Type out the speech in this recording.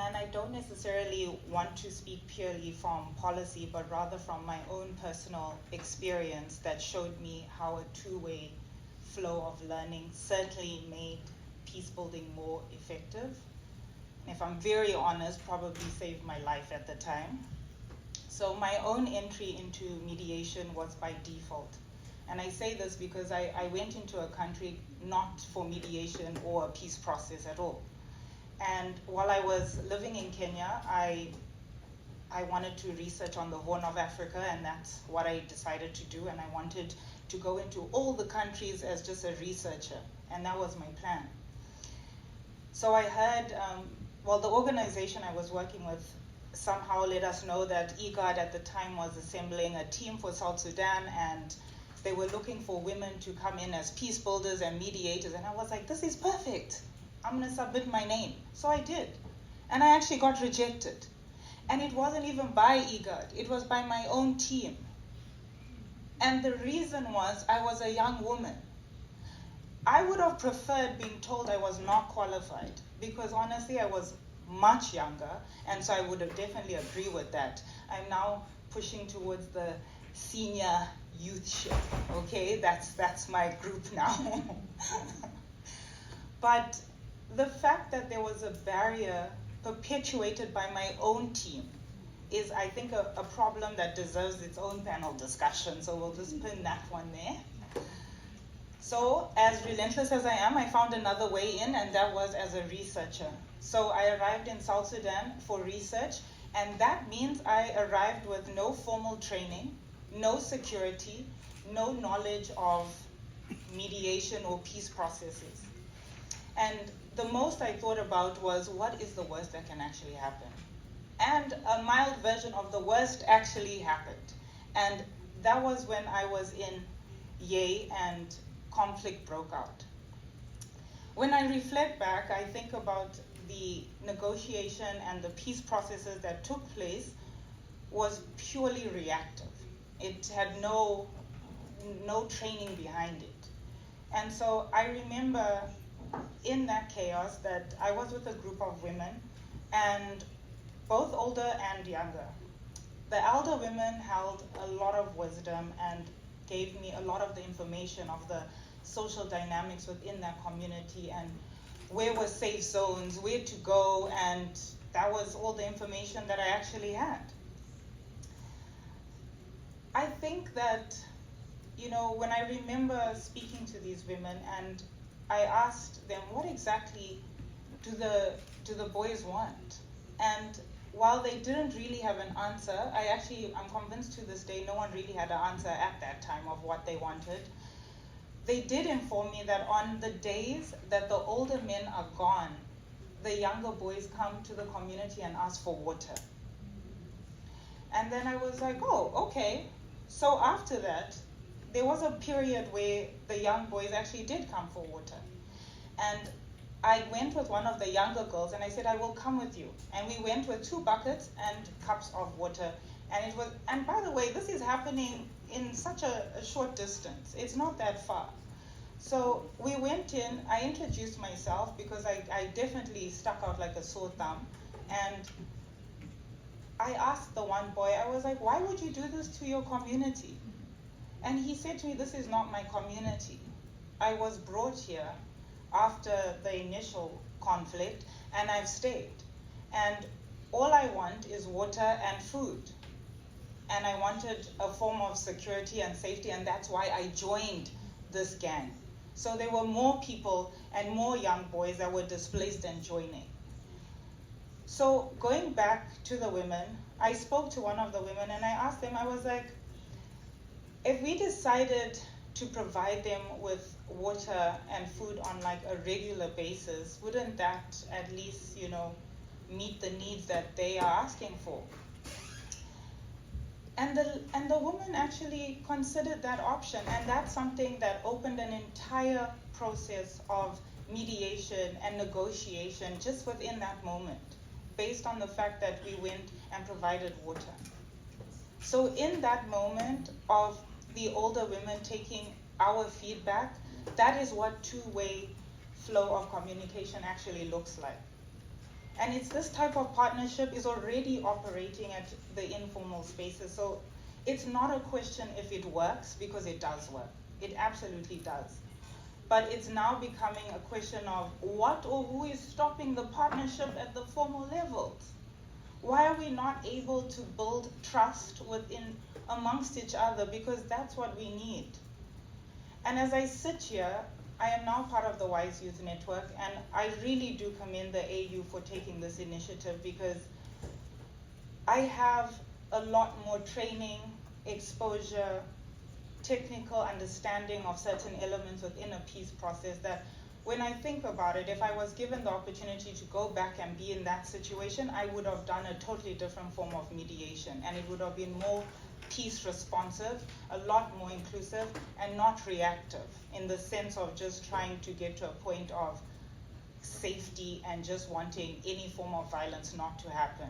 And I don't necessarily want to speak purely from policy, but rather from my own personal experience that showed me how a two-way flow of learning certainly made peace building more effective. And if I'm very honest, probably saved my life at the time. So my own entry into mediation was by default. And I say this because I went into a country not for mediation or a peace process at all. And while I was living in Kenya, I wanted to research on the Horn of Africa, and that's what I decided to do. And I wanted to go into all the countries as just a researcher, and that was my plan. So I heard, the organization I was working with somehow let us know that IGAD at the time was assembling a team for South Sudan, and they were looking for women to come in as peace builders and mediators. And I was like, this is perfect. I'm going to submit my name. So I did. And I actually got rejected. And it wasn't even by IGAD. It was by my own team. And the reason was I was a young woman. I would have preferred being told I was not qualified, because honestly, I was much younger, and so I would have definitely agree with that. I'm now pushing towards the senior youthship, okay? That's my group now. But the fact that there was a barrier perpetuated by my own team is, I think, a problem that deserves its own panel discussion, so we'll just pin that one there. So, as relentless as I am, I found another way in, and that was as a researcher. So I arrived in South Sudan for research, and that means I arrived with no formal training, no security, no knowledge of mediation or peace processes. And the most I thought about was, what is the worst that can actually happen? And a mild version of the worst actually happened. And that was when I was in Yei and conflict broke out. When I reflect back, I think about the negotiation and the peace processes that took place was purely reactive. It had no training behind it. And so I remember in that chaos that I was with a group of women, and both older and younger. The elder women held a lot of wisdom and gave me a lot of the information of the social dynamics within that community and where were safe zones, where to go, and that was all the information that I actually had. I think that, when I remember speaking to these women and I asked them, what exactly do the boys want? And while they didn't really have an answer, I'm convinced to this day no one really had an answer at that time of what they wanted. They did inform me that on the days that the older men are gone, the younger boys come to the community and ask for water. And then I was like, oh, okay. So after that, there was a period where the young boys actually did come for water. And I went with one of the younger girls and I said, I will come with you. And we went with 2 buckets and cups of water. And by the way, this is happening in such a short distance. It's not that far. So we went in, I introduced myself because I definitely stuck out like a sore thumb. And I asked the one boy, I was like, why would you do this to your community? And he said to me, this is not my community. I was brought here after the initial conflict and I've stayed. And all I want is water and food. And I wanted a form of security and safety, and that's why I joined this gang. So there were more people and more young boys that were displaced and joining. So going back to the women, I spoke to one of the women and I asked them, I was like, if we decided to provide them with water and food on like a regular basis, wouldn't that at least, meet the needs that they are asking for? And the woman actually considered that option, and that's something that opened an entire process of mediation and negotiation just within that moment, based on the fact that we went and provided water. So in that moment of the older women taking our feedback, that is what two-way flow of communication actually looks like. And it's this type of partnership is already operating at the informal spaces. So it's not a question if it works, because it does work. It absolutely does. But it's now becoming a question of what or who is stopping the partnership at the formal levels? Why are we not able to build trust within amongst each other? Because that's what we need. And as I sit here, I am now part of the Wise Youth Network, and I really do commend the AU for taking this initiative, because I have a lot more training, exposure, technical understanding of certain elements within a peace process that when I think about it, if I was given the opportunity to go back and be in that situation, I would have done a totally different form of mediation, and it would have been more peace responsive, a lot more inclusive, and not reactive in the sense of just trying to get to a point of safety and just wanting any form of violence not to happen.